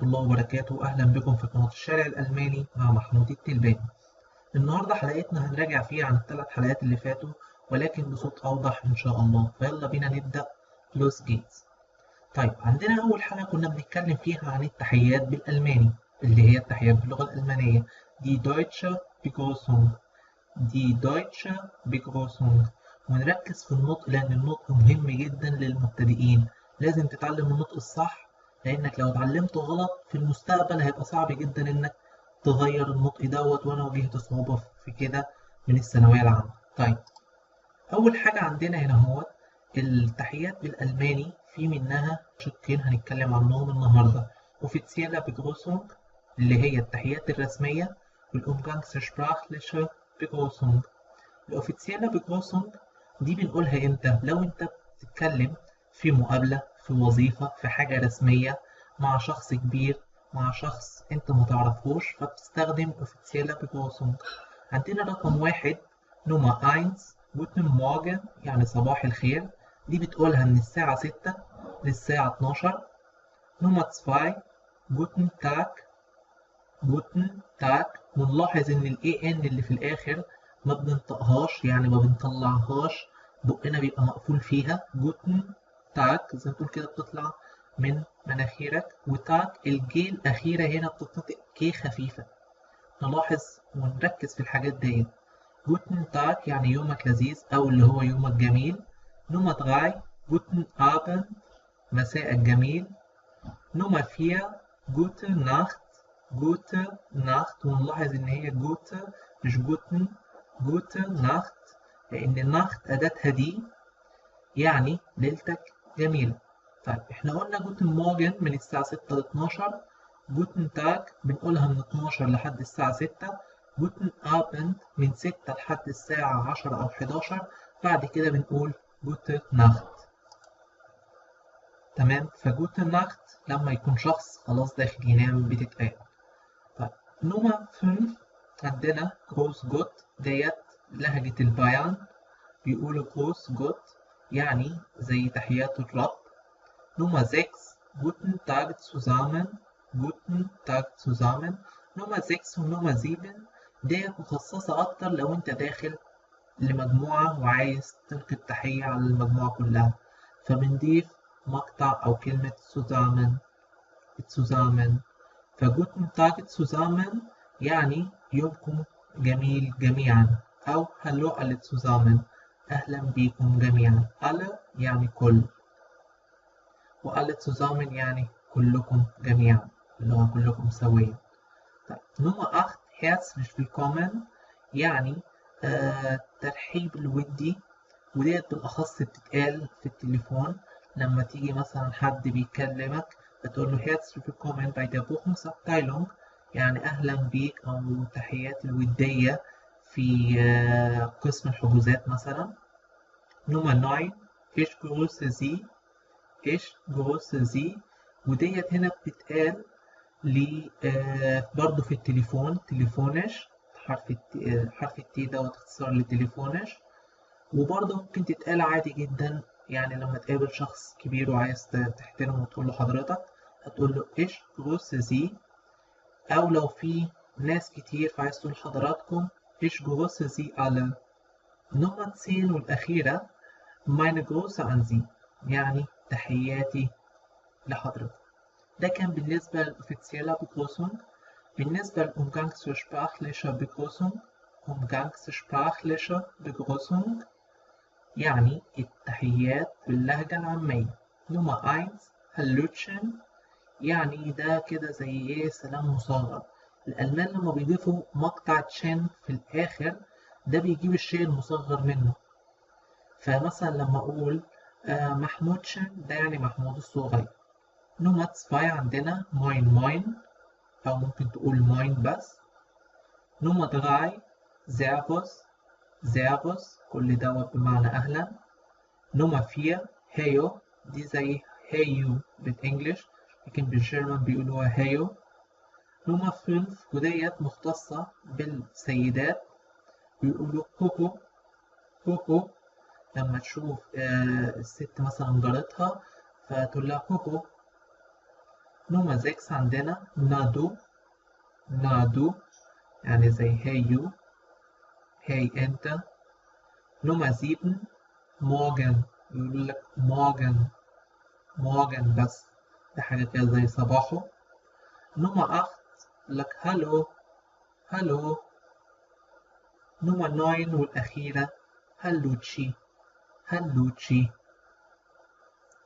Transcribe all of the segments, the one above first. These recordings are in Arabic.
الله وبركاته. أهلا بكم في قناة الشارع الألماني مع محمود التلباني. النهاردة حلقتنا هنراجع فيها عن الثلاث حلقات اللي فاتوا ولكن بصوت أوضح إن شاء الله. فيلا بينا نبدأ. لوس جيتس. طيب، عندنا أول حلقة كنا بنتكلم فيها عن التحيات بالألماني اللي هي التحيات باللغة الألمانية. دي دويتشه بيجروسونج، دي دويتشه بيجروسونج. ونركز في النطق لأن النطق مهم جدا للمبتدئين. لازم تتعلم النطق الصح، لأنك لو اتعلمته غلط في المستقبل هيبقى صعب جدا إنك تغير النطق دوت، وأنا واجهت صعوبة في كده من الثانوية العامة. طيب، أول حاجة عندنا هنا هو التحيات بالألماني، في منها شقين هنتكلم عنهم النهاردة. أوفيتسيالا بيجروسونج اللي هي التحيات الرسمية، والأومجانجسشبراخليشه بيجروسونج. الأوفيتسيالا بيجروسونج دي بنقولها إمتى؟ لو أنت بتتكلم في مقابلة، في وظيفة، في حاجة رسمية مع شخص كبير، مع شخص أنت متعرفوش، فبتستخدم أوفيتسيالا بيجروسونج. عندنا رقم واحد، نوما اينز، جوتن مورجن يعني صباح الخير. دي بتقولها من الساعة 6 للساعة 12. نوما 2، جوتن تاك، جوتن تاك. ونلاحظ إن ال AN اللي في الآخر ما بننطقهاش، يعني ما بنطلعهاش، بقنا بيبقى مقفول فيها. جوتن تاك زي ما تقول كده بتطلع من مناخيرك، وتاك الجي الأخيرة هنا بتتنطق كي خفيفة. نلاحظ ونركز في الحاجات ديت. جوتن تاك يعني يومك لذيذ أو اللي هو يومك جميل. نوما دراي، جوتن أبند مساء الجميل. نوما فير، جوتة ناخت، جوتة ناخت. ونلاحظ إن هي جوتة مش جوتن، جوتة ناخت، لأن ناخت أداتها دي يعني ليلتك جميلة. طيب، إحنا قلنا جوتن مورجن من الساعة 6 ل 12. جوتن تاك بنقولها من 12 لحد الساعة 6. جوتن أبند من 6 لحد الساعة 10 أو 11. بعد كده بنقول جوتة ناخت. تمام، فجوتن ناخت لما يكون شخص خلاص داخل ينام بتتقال. طيب، نوما 5 عندنا جروس جوت، ديت لهجة البيان، بيقولوا جروس جوت يعني زي تحيات الرب. نوما 6، جوتن تاج zusammen، جوتن تاج zusammen. نوما 6 ونوما 7 ديت مخصصة أكتر لو أنت داخل لمجموعة وعايز تلقي التحية على المجموعة كلها، فبنضيف مقطع أو كلمة zusammen، zusammen. فجوتن تاج zusammen يعني يومكم جميل جميعا، أو هلو alle zusammen أهلا بيكم جميعا. alle يعني كل، وalle zusammen يعني كلكم جميعا، اللي هو كلكم سويا. طيب، نمرة 8، herzlich willkommen يعني ترحيب الودي. وديت بالأخص بتتقال في التليفون لما تيجي مثلا حد بيكلمك فتقول له herzlich willkommen bei der Buchungsabteilung يعني أهلا بيك، أو تحيات الودية في قسم الحجوزات مثلا. نمرة 9، ich grüße Sie، ich grüße Sie. وديت هنا بتتقال برضه في التليفون، تليفونش، حرف التي دوت اختصار لتليفونش. وبرضه ممكن تتقال عادي جدا، يعني لما تقابل شخص كبير وعايز تحترمه وتقول له حضرتك، هتقول له إيش جروس زي. أو لو في ناس كتير فعايز تقول حضراتكم، إيش جروس زي على. نمرة 10 والأخيرة، meine Grüße an Sie يعني تحياتي لحضرتك. ده كان بالنسبة للأوفيتسيالا بيجروسونج. بالنسبة للأومجانجسشبراخليشه بيجروسونج، أومجانجسشبراخليشه بيجروسونج يعني التحيات باللهجة العامية. نمرة 1، هالوتشن يعني ده كده زي ايه، سلام مصغر. الألمان لما بيضيفوا مقطع تشين في الآخر ده بيجيب الشيء المصغر منه. فمثلا لما أقول محمودشن ده يعني محمود الصغير. نمرة 2 عندنا موين موين، أو ممكن تقول موين بس. نمرة 3، زيرفوس، زيرفوس كل دوت بمعنى أهلا. نمرة 4، هيو، دي زي هيو بالإنجلش لكن بالجيرمان بيقولوها هيو. نمرة 5 وديت مختصة بالسيدات، بيقولوا كوكو، كوكو. لما تشوف الست مثلا جارتها فتقول لها كوكو. نمرة 6 عندنا نادو، نادو يعني زي هيو، هي أنت. نمرة 7 مورجن، يقول لك مورجن، مورجن بس، ده حاجة كده زي صباحه. نمرة 8 يقول لك هالو، هالو. نمرة 9 والأخيرة هالوتشي، هالوتشي.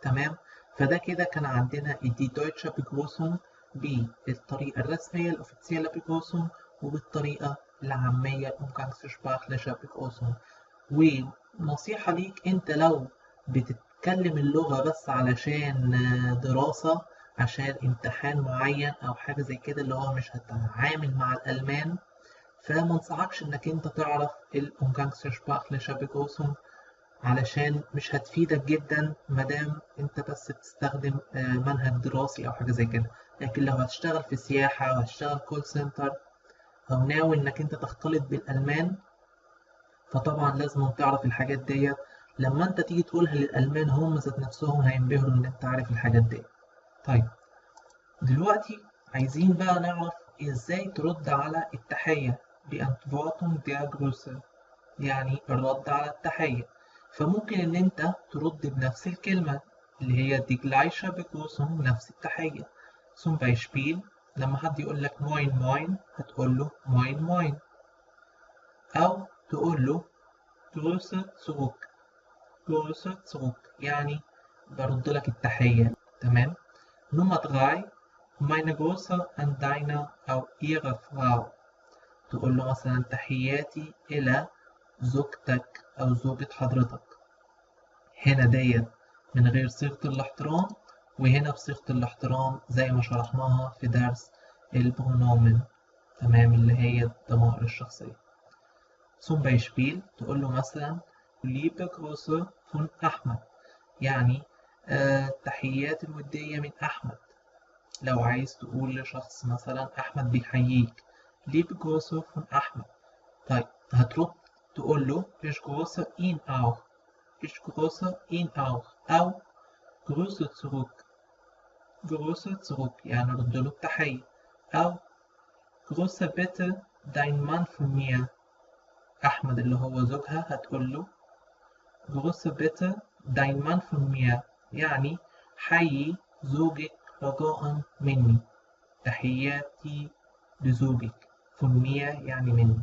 تمام. فده كده كان عندنا دي دويتشه بيجروسون بالطريقة الرسمية الأوفيتسيال بيجروسون وبالطريقة العامية الأمجانكسشبراخليشة بيجروسون. ونصيحة ليك أنت لو بتتكلم اللغة بس علشان دراسة، عشان امتحان معين أو حاجة زي كده اللي هو مش هتتعامل مع الألمان، فمنصحكش إنك أنت تعرف الأمجانكسشبراخليشة بيجروسون علشان مش هتفيدك جدا مادام انت بس بتستخدم منهج دراسي او حاجة زي كده. لكن لو هتشتغل في سياحة او هتشتغل كول سنتر او ناوي انك انت تختلط بالالمان، فطبعا لازم تعرف الحاجات ديت. لما انت تيجي تقولها للالمان هم ذات نفسهم هينبهروا ان انت عارف الحاجات دي. طيب دلوقتي عايزين بقى نعرف ازاي ترد على التحية بأنتفورتون دير جروسر، يعني الرد على التحية. فممكن إن أنت ترد بنفس الكلمة اللي هي die gleiche Begrüßung، نفس التحية. zum Beispiel لما حد يقول لك moin moin هتقول له moin moin، أو تقول له Grüße zurück، Grüße zurück يعني برد لك التحية. تمام. نمرة 3 meine Grüße an deine أو ihre Frau، تقول له مثلا تحياتي إلى زوجتك أو زوجة حضرتك. هنا ديت من غير صيغة الاحترام، وهنا بصيغة الاحترام زي ما شرحناها في درس البرونومن، تمام، اللي هي الضمائر الشخصية. zum Beispiel تقول له مثلا liebe Grüße von أحمد، يعني تحيات الودية من أحمد. لو عايز تقول لشخص مثلا أحمد بيحييك liebe Grüße von أحمد، طيب هترد تقول له ich grüße ihn auch، ich grüße ihn auch، أو Grüße zurück، Grüße zurück يعني رد له التحية. أو Grüße bitte dein Mann von mir، أحمد اللي هو زوجها هتقول له Grüße bitte dein Mann von mir، يعني حيي زوجك رجاء مني، تحياتي لزوجك، von mir يعني مني.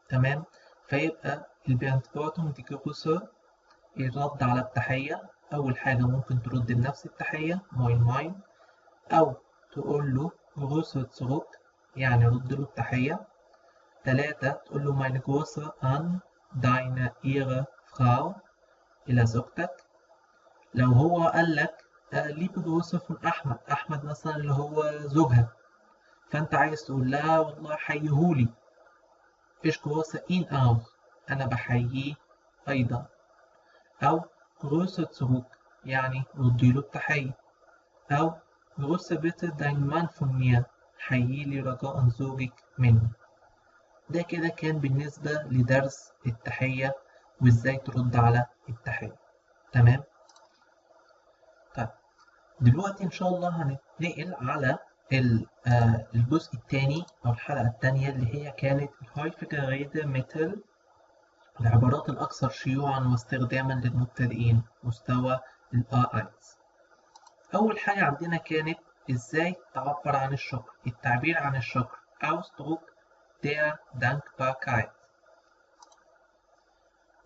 تمام. فيبقى البيانتباتون دي جروسر الرد على التحية. أول حاجة ممكن ترد بنفس التحية موين موين، أو تقول له جروسر زurück يعني رد له التحية. 3 تقول له meine Grüße an deine ihre Frau إلى زوجتك. لو هو قال لك liebe Grüße von أحمد، أحمد مثلا اللي هو زوجها، فأنت عايز تقول لها والله حيهولي ich grüße ihn auch، أنا بحييه أيضا. أو Grüße zurück يعني ردي له التحية. أو Grüße bitte dein Mann von mir، حييلي رجاء زوجك مني. ده كده كان بالنسبة لدرس التحية وإزاي ترد على التحية. تمام. طيب دلوقتي إن شاء الله هنتنقل على الجزء الثاني أو الحلقة الثانية اللي هي كانت häufige Redewendungen، العبارات الأكثر شيوعًا واستخدامًا للمبتدئين، مستوى ال A1. أول حاجة عندنا كانت إزاي تعبر عن الشكر، التعبير عن الشكر Ausdruck der Dankbarkeit.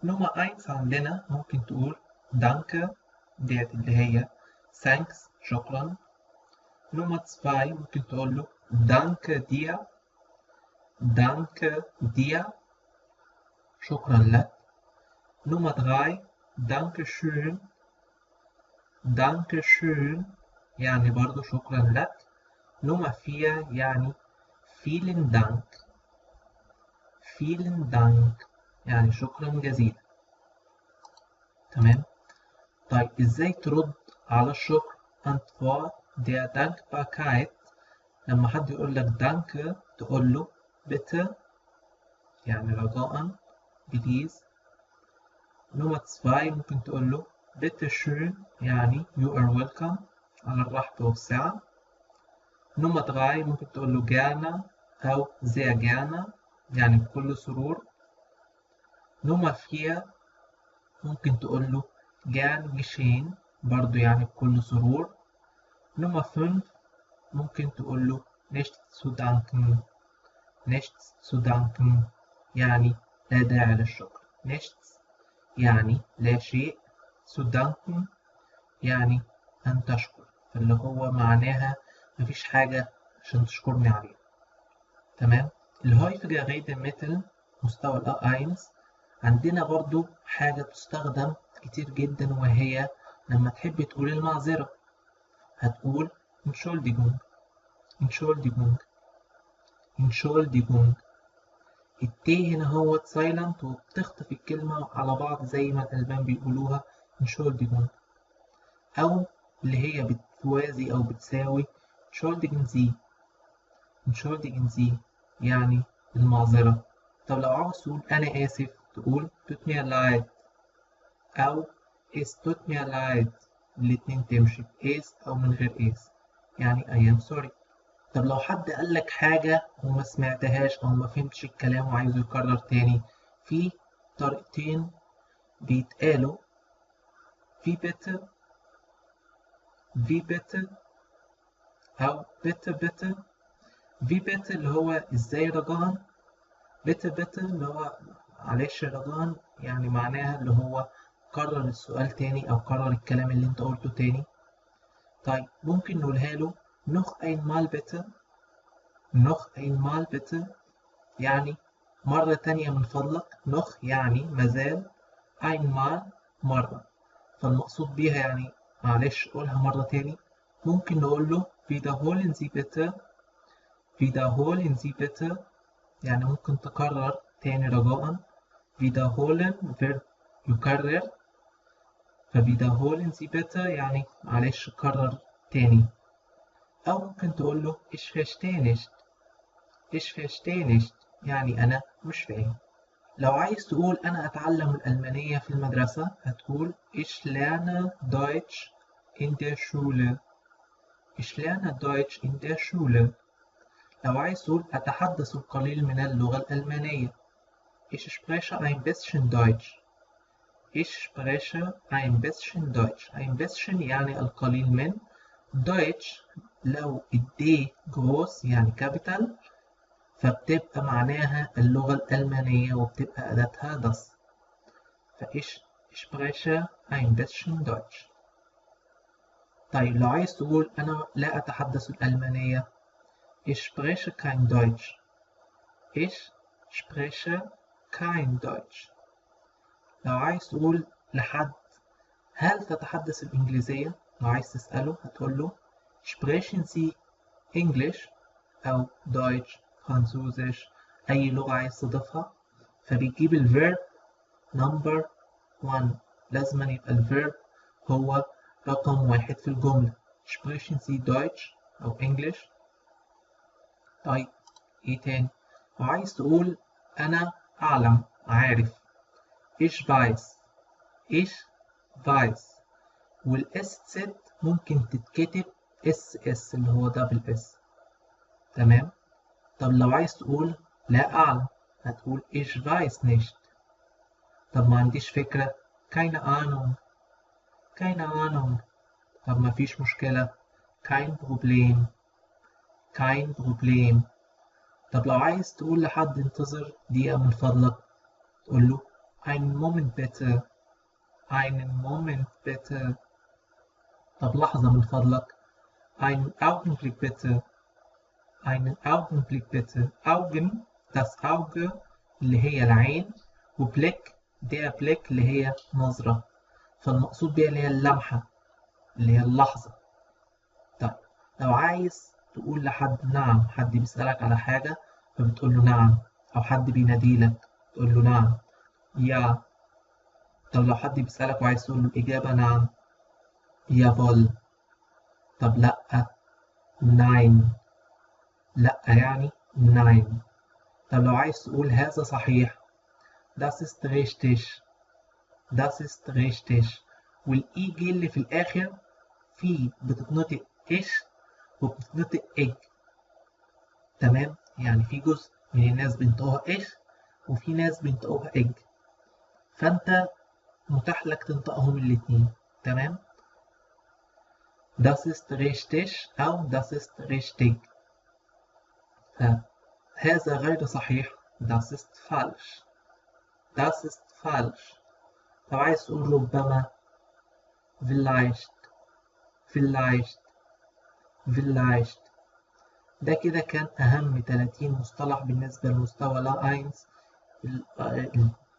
نمرة 1 عندنا ممكن تقول Danke ديت اللي هي Thanks شكرًا. نمرة 2 ممكن تقول له Danke dir، Danke dir شكرًا لك. نمرة 3 Danke schön، Danke schön يعني برضو شكرا لك. نمرة 4 يعني vielen Dank، vielen Dank يعني شكرا جزيلا. تمام. طيب ازاي ترد على الشكر Antwort der Dankbarkeit، لما حد يقول لك danke تقول له bitte يعني رجاء بليز. نمرة 2 ممكن تقول له bitte schön يعني you are welcome، على الرحب والسعة. نمرة 3 ممكن تقول له gerne أو sehr gerne يعني بكل سرور. نمرة 4 ممكن تقول له gern geschehen برضو يعني بكل سرور. نمرة 5 ممكن تقول له nicht zu danken nichts zu danken يعني لا داعي للشكر. nichts يعني لا شيء، zu danken يعني أن تشكر، اللي هو معناها مفيش حاجة عشان تشكرني عليها. تمام. الهايفجر ريد ميتال مستوى الA1 عندنا برضو حاجة بتستخدم كتير جدا، وهي لما تحب تقول المعذرة هتقول Entschuldigung Entschuldigung Entschuldigung. التي هنا هو سايلنت وبتخطف الكلمة على بعض زي ما الألمان بيقولوها Entschuldigung، أو اللي هي بتوازي أو بتساوي Entschuldigen Sie Entschuldigen Sie يعني المعذرة. طب لو عاوز تقول أنا آسف تقول tut mir leid أو es tut mir leid، الاتنين تمشي بإس أو من غير إس يعني I am sorry. طب لو حد قالك حاجة وما سمعتهاش أو ما فهمتش الكلام وعايزه يكرر تاني، في طريقتين بيتقالوا في bitte في bitte أو bitte bitte. في bitte اللي هو إزاي رجاءً، bitte bitte اللي هو معلش رجاءً يعني معناها اللي هو كرر السؤال تاني أو كرر الكلام اللي أنت قلته تاني. طيب ممكن نقولها له noch einmal bitte noch einmal bitte يعني مرة تانية من فضلك. noch يعني مازال، einmal مرة، فالمقصود بيها يعني معلش قولها مرة تاني. ممكن نقول له wiederholen Sie bitte wiederholen Sie bitte يعني ممكن تكرر تاني رجاءً. wiederholen verb يكرر، فwiederholen Sie bitte يعني معلش كرر تاني. أو ممكن تقول له ich verstehe nicht ich verstehe nicht يعني أنا مش فاهم. لو عايز تقول أنا أتعلم الألمانية في المدرسة هتقول ich lerne Deutsch in der Schule ich lerne Deutsch in der Schule. لو عايز تقول أتحدث القليل من اللغة الألمانية ich spreche ein bisschen Deutsch ich spreche ein bisschen Deutsch. ein bisschen يعني القليل من. Deutsch لو الدي groß يعني capital فبتبقى معناها اللغة الألمانية وبتبقى أداتها das. فإيش spreche ein bisschen Deutsch. طيب لو عايز تقول أنا لا أتحدث الألمانية ich spreche kein Deutsch ich spreche kein Deutsch. لو عايز تقول لحد هل تتحدث الإنجليزية، لو عايز تسأله هتقول له sprechen Sie English أو Deutsch فرنسوزيش أي لغة عايز تضيفها، فبيجيب الverb number 1. لازم يبقى الverb هو رقم 1 في الجملة. sprechen Sie Deutsch أو English. طيب إيه تاني؟ وعايز تقول أنا أعلم عارف ich weiß ich weiß، والاس ست ممكن تتكتب اس اس اللي هو دبل اس. تمام. طب لو عايز تقول لا أعلم هتقول ich weiß nicht. طب ما عنديش فكرة keine Ahnung keine Ahnung. طب ما فيش مشكلة kein Problem kein Problem. طب لو عايز تقول لحد انتظر دقيقة من فضلك تقول له einen Moment bitte einen Moment bitte. طب لحظة من فضلك einen Augenblick bitte einen Augenblick bitte. Augen das Auge اللي هي العين، وبليك der Blick اللي هي نظرة، فالمقصود بيها اللي هي اللمحة اللي هي اللحظة. طيب لو عايز تقول لحد نعم، حد بيسألك على حاجة فبتقول له نعم، أو حد بيناديلك تقول له نعم يا. طب لو حد بيسألك وعايز تقول له الإجابة نعم jawohl. طب لأ nein لأ يعني nein. طب لو عايز تقول هذا صحيح das ist richtig das ist richtig، والإي جي اللي في الآخر في بتتنطق إيش وبتتنطق إج. تمام، يعني في جزء من الناس بينطقوها إيش وفي ناس بينطقوها إج، فأنت متاح لك تنطقهم الاتنين. تمام. Das ist richtig أو das ist richtig. هذا غير صحيح. Das ist falsch. Das ist falsch. لو عايز تقول ربما vielleicht vielleicht vielleicht. ده كده كان أهم 30 مصطلح بالنسبة لمستوى لا 1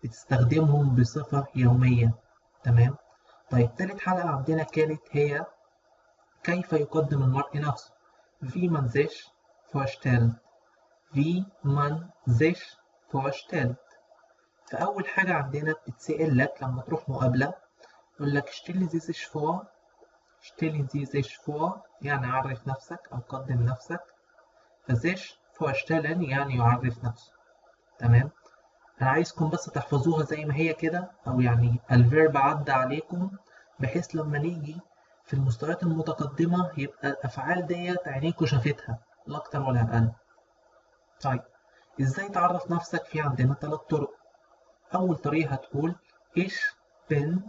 بتستخدمهم بصفة يومية. تمام. طيب تالت حلقة عندنا كانت هي كيف يقدم المرء نفسه. Wie man sich vorstellt. Wie man sich vorstellt. فأول حاجة عندنا بتتسأل لك لما تروح مقابلة، يقول لك stellen Sie sich vor. stellen Sie sich vor يعني عرف نفسك أو قدم نفسك. فsich vorstellen يعني يعرف نفسه. تمام. أنا عايزكم بس تحفظوها زي ما هي كده، أو يعني الفيرب عدى عليكم، بحيث لما نيجي في المستويات المتقدمة يبقى الأفعال ديت عينيكوا شافتها لا أكتر ولا أقل. طيب إزاي تعرف نفسك؟ في عندنا 3 طرق. أول طريقة هتقول ich bin.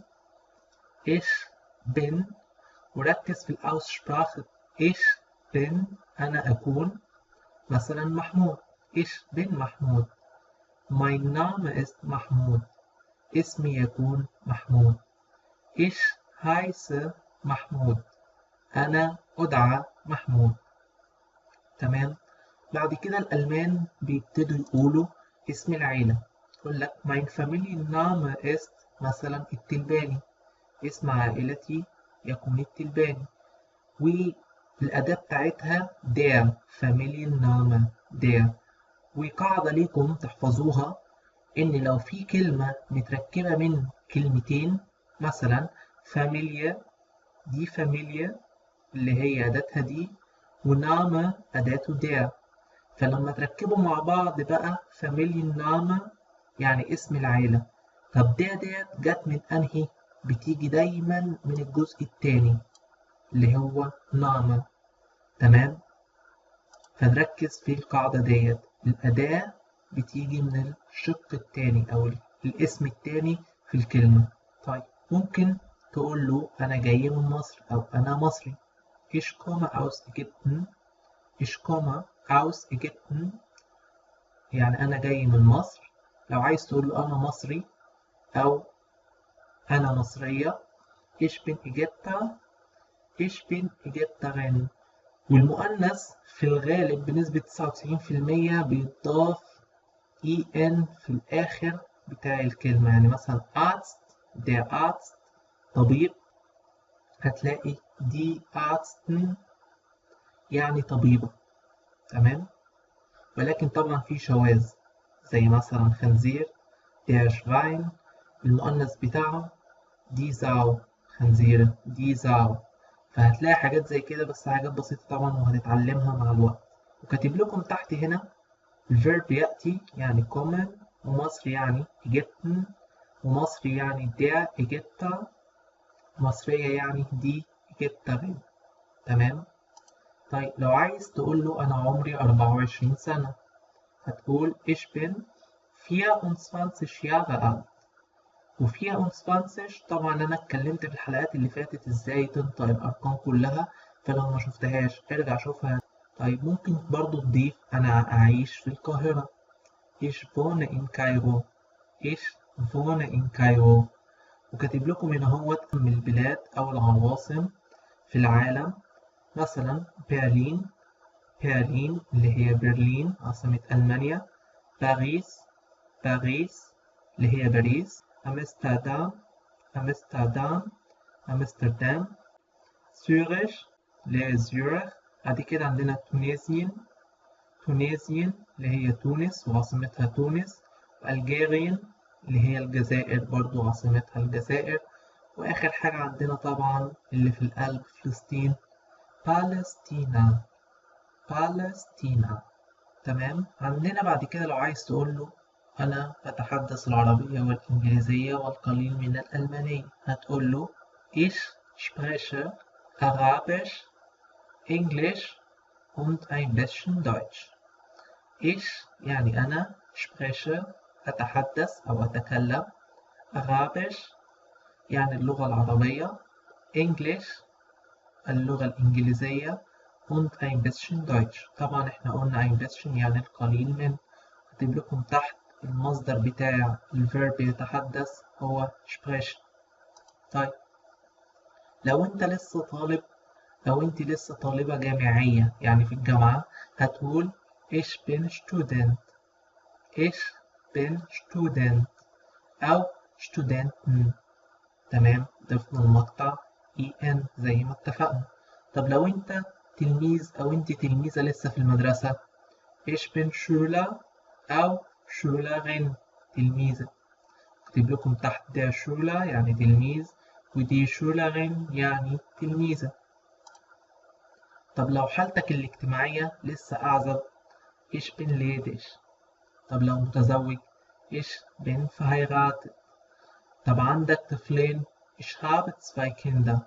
ich bin وركز في الأوسسبراخه. ich bin أنا أكون مثلا محمود. ich bin محمود. mein Name ist محمود. اسمي يكون محمود. ich heiße محمود. أنا أدعى محمود. تمام. بعد كده الألمان بيبتدوا يقولوا اسم العيلة. يقول لك mein Familienname ist مثلا التلباني. اسم عائلتي يكون التلباني. والأداة بتاعتها der Familienname der. وقاعدة ليكم تحفظوها، إن لو في كلمة متركبة من كلمتين، مثلا فاميليا، دي فاميليا اللي هي أداتها دي، ونامة أداته der. فلما تركبوا مع بعض بقى Familienname يعني اسم العيلة. طب ديت جت من أنهي؟ بتيجي دايما من الجزء التاني اللي هو نامة. تمام. فنركز في القاعدة ديت، الأداة بتيجي من الشق التاني أو الاسم التاني في الكلمة. طيب ممكن تقول له أنا جاي من مصر أو أنا مصري. Ich komme aus Ägypten. Ich komme aus Ägypten يعني أنا جاي من مصر. لو عايز تقول له أنا مصري أو أنا مصرية، Ich bin Ägypter. Ich bin Ägypterin. والمؤنث في الغالب بنسبة 99% بيتضاف en في الآخر بتاع الكلمة. يعني مثلا Arzt، der Arzt طبيب، هتلاقي die Arztin يعني طبيبة. تمام. ولكن طبعا في شواذ، زي مثلا خنزير der Schwein المؤنث بتاعه die Sau خنزيرة die Sau. فهتلاقي حاجات زي كده، بس حاجات بسيطة طبعا وهتتعلمها مع الوقت. وكاتب لكم تحت هنا الفيرب يأتي يعني kommen، ومصر يعني Ägypten، ومصر يعني der Ägypter، مصرية يعني die Ägypterin. تمام. طيب لو عايز تقول له أنا عمري 24 سنة، هتقول ich bin 24 Jahre alt. و24 طبعا أنا اتكلمت في الحلقات اللي فاتت إزاي تنطق الأرقام كلها، فلو ما شفتهاش ارجع شوفها. طيب ممكن برضو تضيف أنا أعيش في القاهرة. Ich wohne in Kairo. Ich wohne in Kairo. وكاتب لكم هنا هوت من البلاد أو العواصم في العالم، مثلا برلين. برلين اللي هي برلين عاصمة ألمانيا. باريس. باريس اللي هي باريس. أمستردام. أمستردام. أمستردام. سوريش اللي هي زيورخ. بعد كده عندنا تونسين. تونسين اللي هي تونس وعاصمتها تونس. والجيرين اللي هي الجزائر برضو عاصمتها الجزائر. وآخر حاجة عندنا طبعا اللي في القلب فلسطين، بالستينا. بالستينا. تمام. عندنا بعد كده لو عايز تقول له أنا أتحدث العربية والإنجليزية والقليل من الألمانية، هتقول له Ich spreche Arabisch, Englisch und ein bisschen Deutsch. Ich يعني أنا spreche أتحدث أو أتكلم Arabisch يعني اللغة العربية English اللغة الإنجليزية und ein bisschen Deutsch. طبعا احنا قلنا ein bisschen يعني القليل من. هكتب لكم تحت المصدر بتاع الفيرب يتحدث هو sprechen. طيب لو انت لسه طالب لو انت لسه طالبة جامعية يعني في الجامعة هتقول ich bin Student ich bin Student أو Studenten. تمام ضفنا المقطع en زي ما اتفقنا. طب لو انت تلميذ أو انت تلميذة لسه في المدرسة ich bin Schüler أو Schülerin تلميذة. اكتب لكم تحت der Schüler يعني تلميذ ودي Schülerin يعني تلميذة. طب لو حالتك الاجتماعية لسه أعزب ich bin ledig. طب لو متزوج ich bin verheiratet. طب عندك طفلين ich habe 2 Kinder.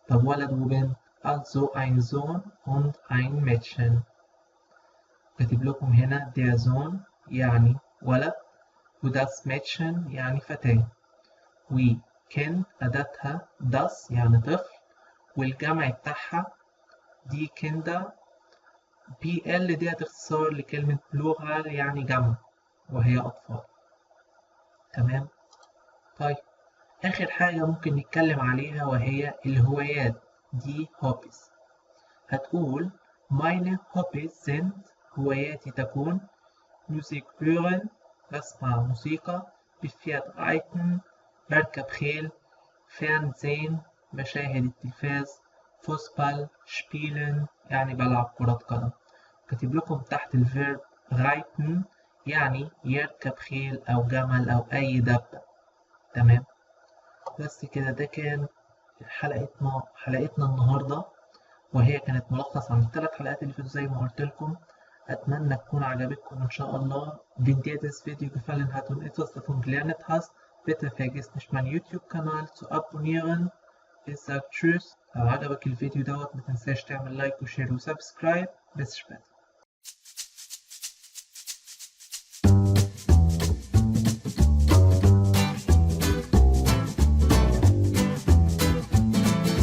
طب ولد وبنت also ein Sohn und ein Mädchen. كاتب لكم هنا der Sohn يعني ولد وdas Mädchen يعني فتاة وكان أداتها das يعني طفل والجمع بتاعها دي Kinder PL دي اختصار لكلمة plural يعني جمع وهي أطفال. تمام. طيب آخر حاجة ممكن نتكلم عليها وهي الهوايات دي hobbies. هتقول meine Hobbys sind هواياتي تكون Musik hören بسمع موسيقى بفيات reiten بركب خيل Fernsehen بشاهد التلفاز فوسبال spielen يعني بلعب كرة قدم. كاتب لكم تحت الفيرب reiten يعني يركب خيل أو جمل أو أي دابة. تمام. بس كده ده كان حلقتنا النهاردة وهي كانت ملخص عن ال3 حلقات اللي فاتوا زي ما قلت لكم. أتمنى تكون عجبتكم إن شاء الله. Wenn dir das Video gefallen hat und etwas davon gelernt hast, bitte vergiss nicht meinen YouTube-Kanal zu abonnieren. Ich sag Tschüss. لو عجبك الفيديو دوت متنساش تعمل لايك وشير وسبسكرايب. bis später.